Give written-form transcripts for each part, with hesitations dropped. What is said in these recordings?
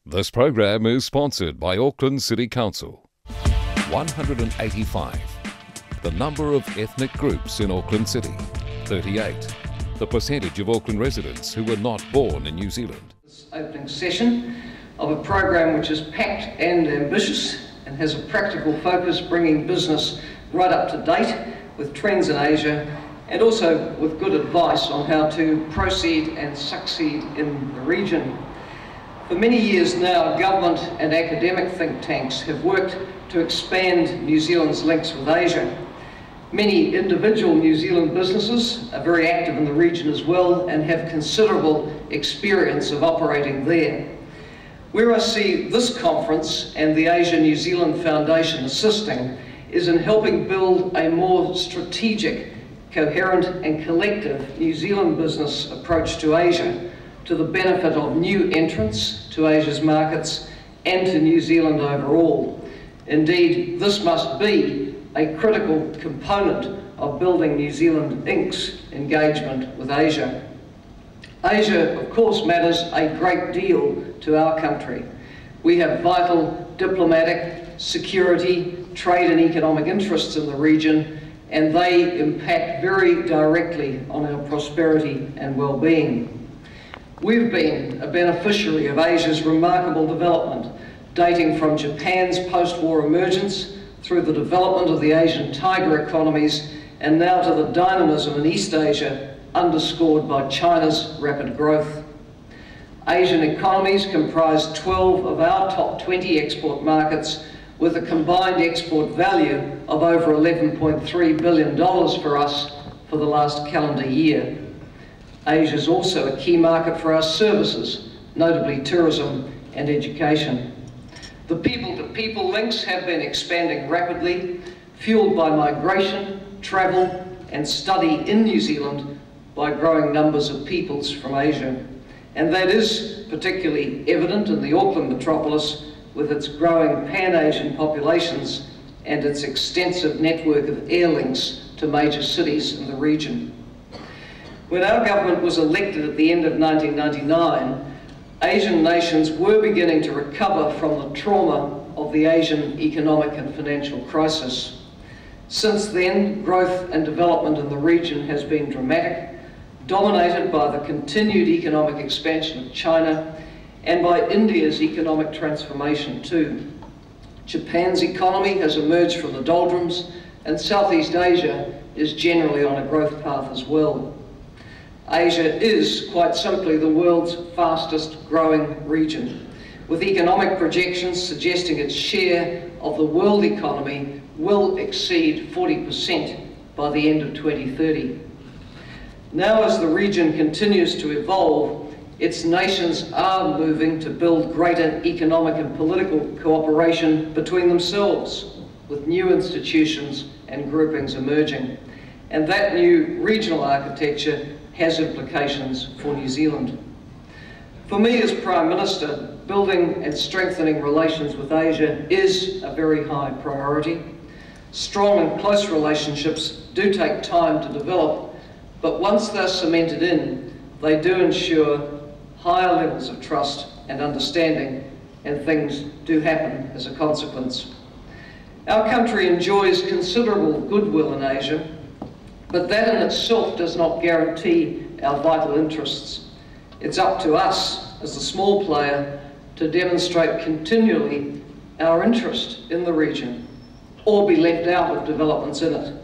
This program is sponsored by Auckland City Council. 185. The number of ethnic groups in Auckland City. 38. The percentage of Auckland residents who were not born in New Zealand. This opening session of a program which is packed and ambitious and has a practical focus, bringing business right up to date with trends in Asia, and also with good advice on how to proceed and succeed in the region. For many years now, government and academic think tanks have worked to expand New Zealand's links with Asia. Many individual New Zealand businesses are very active in the region as well and have considerable experience of operating there. Where I see this conference and the Asia New Zealand Foundation assisting is in helping build a more strategic, coherent and collective New Zealand business approach to Asia, to the benefit of new entrants to Asia's markets and to New Zealand overall. Indeed, this must be a critical component of building New Zealand Inc.'s engagement with Asia. Asia, of course, matters a great deal to our country. We have vital diplomatic, security, trade and economic interests in the region, and they impact very directly on our prosperity and well-being. We've been a beneficiary of Asia's remarkable development, dating from Japan's post-war emergence through the development of the Asian tiger economies and now to the dynamism in East Asia, underscored by China's rapid growth. Asian economies comprise 12 of our top 20 export markets, with a combined export value of over $11.3 billion for us for the last calendar year. Asia is also a key market for our services, notably tourism and education. The people-to-people links have been expanding rapidly, fueled by migration, travel and study in New Zealand by growing numbers of peoples from Asia. And that is particularly evident in the Auckland metropolis, with its growing Pan-Asian populations and its extensive network of air links to major cities in the region. When our government was elected at the end of 1999, Asian nations were beginning to recover from the trauma of the Asian economic and financial crisis. Since then, growth and development in the region has been dramatic, dominated by the continued economic expansion of China and by India's economic transformation too. Japan's economy has emerged from the doldrums, and Southeast Asia is generally on a growth path as well. Asia is, quite simply, the world's fastest growing region, with economic projections suggesting its share of the world economy will exceed 40% by the end of 2030. Now, as the region continues to evolve, its nations are moving to build greater economic and political cooperation between themselves, with new institutions and groupings emerging. And that new regional architecture has implications for New Zealand. For me as Prime Minister, building and strengthening relations with Asia is a very high priority. Strong and close relationships do take time to develop, but once they're cemented in, they do ensure higher levels of trust and understanding, and things do happen as a consequence. Our country enjoys considerable goodwill in Asia, but that in itself does not guarantee our vital interests. It's up to us, as the small player, to demonstrate continually our interest in the region, or be left out of developments in it.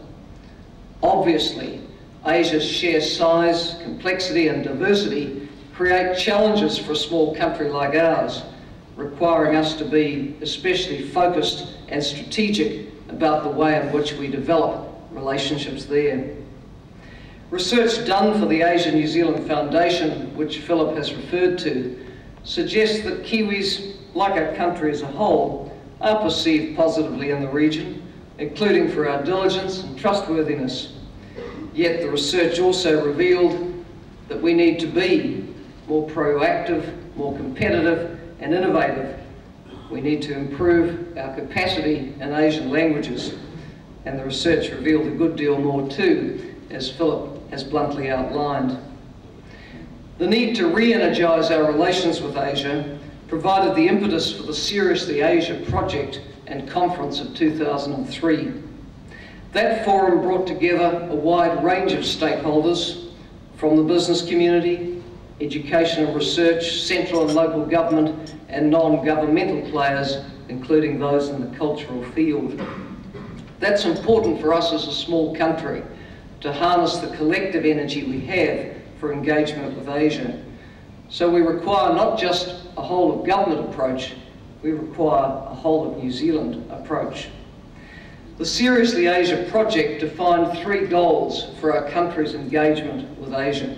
Obviously, Asia's sheer size, complexity and diversity create challenges for a small country like ours, requiring us to be especially focused and strategic about the way in which we develop relationships there. Research done for the Asia New Zealand Foundation, which Philip has referred to, suggests that Kiwis, like our country as a whole, are perceived positively in the region, including for our diligence and trustworthiness. Yet the research also revealed that we need to be more proactive, more competitive and innovative. We need to improve our capacity in Asian languages, and the research revealed a good deal more too, as Philip has bluntly outlined. The need to re-energise our relations with Asia provided the impetus for the Seriously Asia project and conference of 2003. That forum brought together a wide range of stakeholders from the business community, education and research, central and local government, and non-governmental players, including those in the cultural field. That's important for us as a small country, to harness the collective energy we have for engagement with Asia. So we require not just a whole of government approach, we require a whole of New Zealand approach. The Seriously Asia project defined 3 goals for our country's engagement with Asia: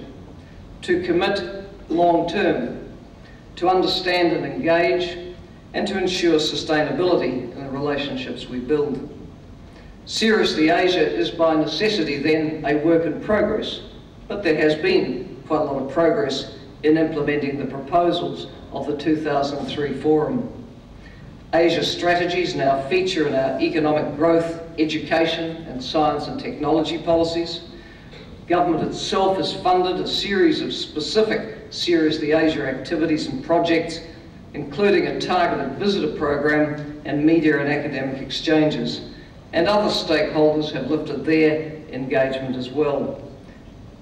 to commit long-term, to understand and engage, and to ensure sustainability in the relationships we build. Seriously Asia is by necessity then a work in progress, but there has been quite a lot of progress in implementing the proposals of the 2003 forum. Asia strategies now feature in our economic growth, education and science and technology policies. Government itself has funded a series of specific Seriously Asia activities and projects, including a targeted visitor program and media and academic exchanges. And other stakeholders have lifted their engagement as well.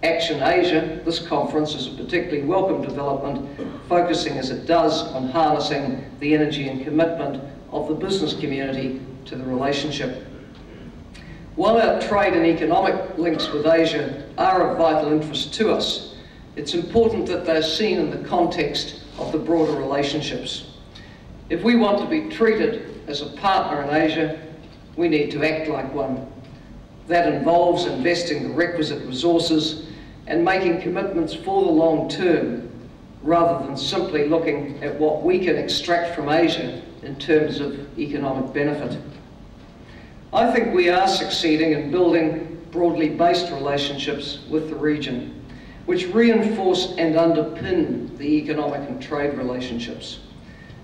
Action Asia, this conference, is a particularly welcome development, focusing as it does on harnessing the energy and commitment of the business community to the relationship. While our trade and economic links with Asia are of vital interest to us, it's important that they're seen in the context of the broader relationships. If we want to be treated as a partner in Asia, we need to act like one. That involves investing the requisite resources and making commitments for the long term, rather than simply looking at what we can extract from Asia in terms of economic benefit. I think we are succeeding in building broadly based relationships with the region, which reinforce and underpin the economic and trade relationships.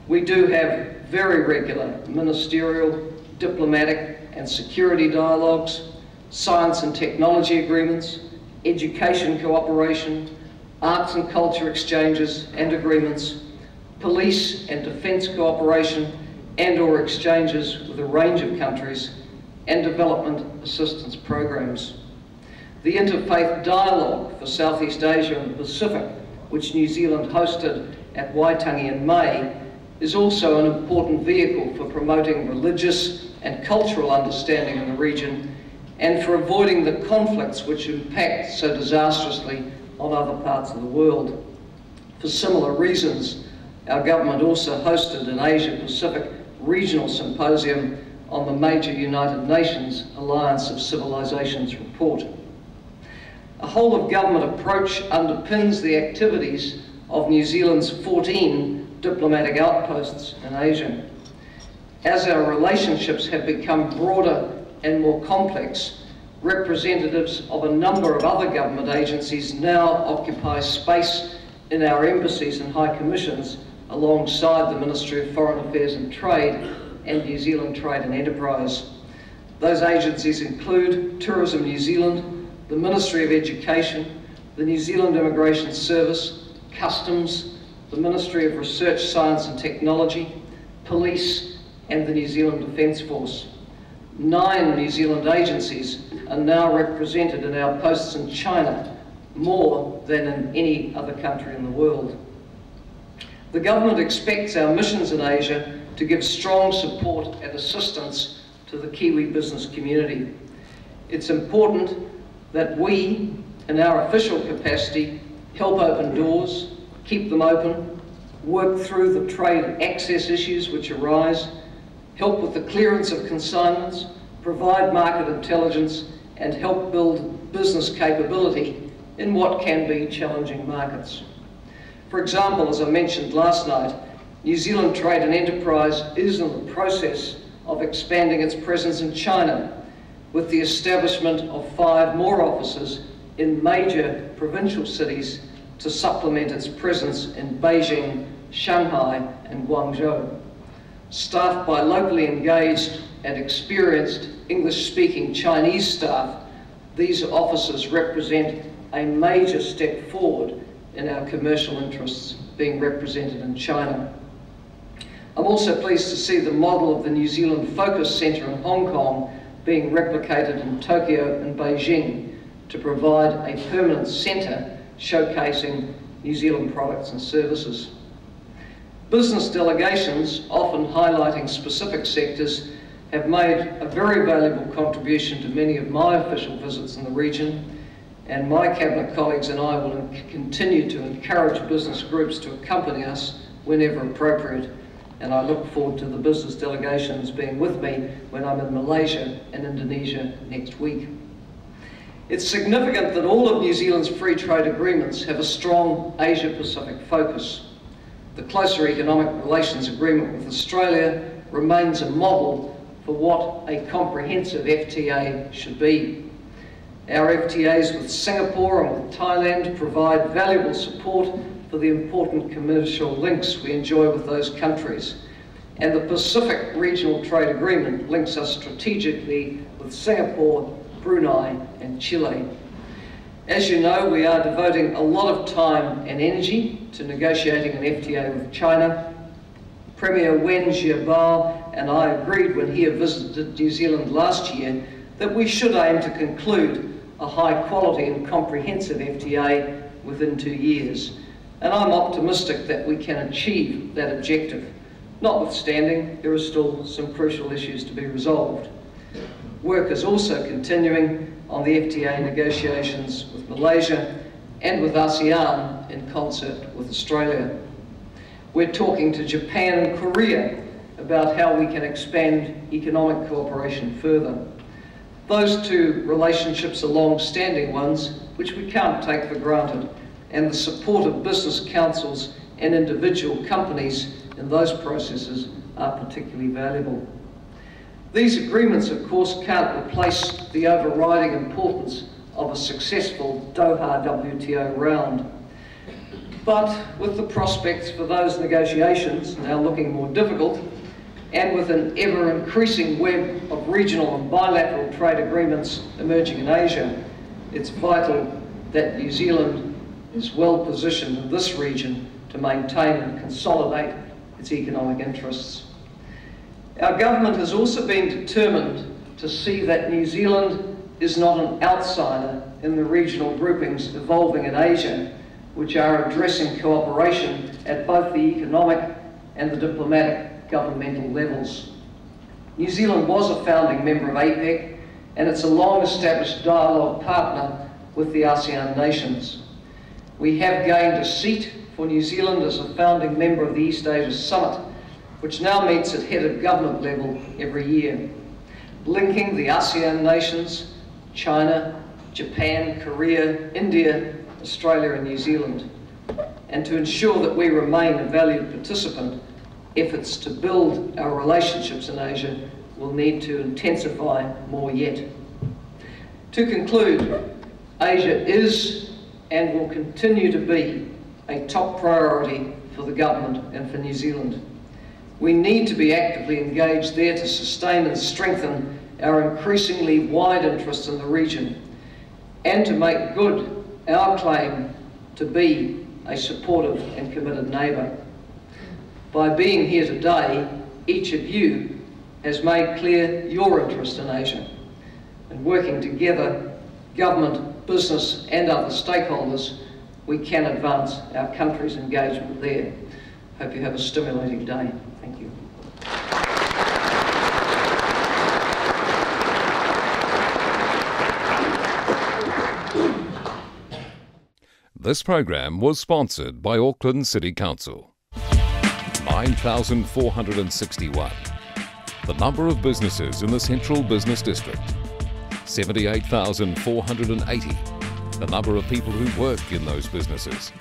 We do have very regular ministerial, diplomatic and security dialogues, science and technology agreements, education cooperation, arts and culture exchanges and agreements, police and defence cooperation and/or exchanges with a range of countries, and development assistance programs. The Interfaith Dialogue for Southeast Asia and the Pacific, which New Zealand hosted at Waitangi in May, is also an important vehicle for promoting religious and cultural understanding in the region and for avoiding the conflicts which impact so disastrously on other parts of the world. For similar reasons, our government also hosted an Asia-Pacific Regional Symposium on the major United Nations Alliance of Civilizations report. A whole-of-government approach underpins the activities of New Zealand's 14 diplomatic outposts in Asia. As our relationships have become broader and more complex, representatives of a number of other government agencies now occupy space in our embassies and high commissions alongside the Ministry of Foreign Affairs and Trade and New Zealand Trade and Enterprise. Those agencies include Tourism New Zealand, the Ministry of Education, the New Zealand Immigration Service, Customs, the Ministry of Research, Science and Technology, Police, and the New Zealand Defence Force. 9 New Zealand agencies are now represented in our posts in China, more than in any other country in the world. The government expects our missions in Asia to give strong support and assistance to the Kiwi business community. It's important that we, in our official capacity, help open doors, keep them open, work through the trade access issues which arise, help with the clearance of consignments, provide market intelligence, and help build business capability in what can be challenging markets. For example, as I mentioned last night, New Zealand Trade and Enterprise is in the process of expanding its presence in China, with the establishment of 5 more offices in major provincial cities to supplement its presence in Beijing, Shanghai, and Guangzhou. Staffed by locally engaged and experienced English-speaking Chinese staff, these offices represent a major step forward in our commercial interests being represented in China. I'm also pleased to see the model of the New Zealand Focus Centre in Hong Kong being replicated in Tokyo and Beijing to provide a permanent centre showcasing New Zealand products and services. Business delegations, often highlighting specific sectors, have made a very valuable contribution to many of my official visits in the region, and my Cabinet colleagues and I will continue to encourage business groups to accompany us whenever appropriate, and I look forward to the business delegations being with me when I'm in Malaysia and Indonesia next week. It's significant that all of New Zealand's free trade agreements have a strong Asia-Pacific focus. The closer economic relations agreement with Australia remains a model for what a comprehensive FTA should be. Our FTAs with Singapore and with Thailand provide valuable support for the important commercial links we enjoy with those countries. And the Pacific Regional Trade Agreement links us strategically with Singapore, Brunei and Chile. As you know, we are devoting a lot of time and energy to negotiating an FTA with China. Premier Wen Jiabao and I agreed when he visited New Zealand last year that we should aim to conclude a high quality and comprehensive FTA within 2 years. And I'm optimistic that we can achieve that objective. Notwithstanding, there are still some crucial issues to be resolved. Work is also continuing on the FTA negotiations with Malaysia and with ASEAN in concert with Australia. We're talking to Japan and Korea about how we can expand economic cooperation further. Those two relationships are long-standing ones which we can't take for granted, and the support of business councils and individual companies in those processes are particularly valuable. These agreements, of course, can't replace the overriding importance of a successful Doha WTO round. But with the prospects for those negotiations now looking more difficult, and with an ever-increasing web of regional and bilateral trade agreements emerging in Asia, it's vital that New Zealand is well positioned in this region to maintain and consolidate its economic interests. Our government has also been determined to see that New Zealand is not an outsider in the regional groupings evolving in Asia, which are addressing cooperation at both the economic and the diplomatic governmental levels. New Zealand was a founding member of APEC, and it's a long-established dialogue partner with the ASEAN nations. We have gained a seat for New Zealand as a founding member of the East Asia Summit, which now meets at head of government level every year, linking the ASEAN nations, China, Japan, Korea, India, Australia and New Zealand. And to ensure that we remain a valued participant, efforts to build our relationships in Asia will need to intensify more yet. To conclude, Asia is and will continue to be a top priority for the government and for New Zealand. We need to be actively engaged there to sustain and strengthen our increasingly wide interest in the region and to make good our claim to be a supportive and committed neighbour. By being here today, each of you has made clear your interest in Asia, and working together, government, business and other stakeholders, we can advance our country's engagement there. Hope you have a stimulating day. Thank you. This program was sponsored by Auckland City Council. 9,461. The number of businesses in the Central Business District. 78,480. The number of people who work in those businesses.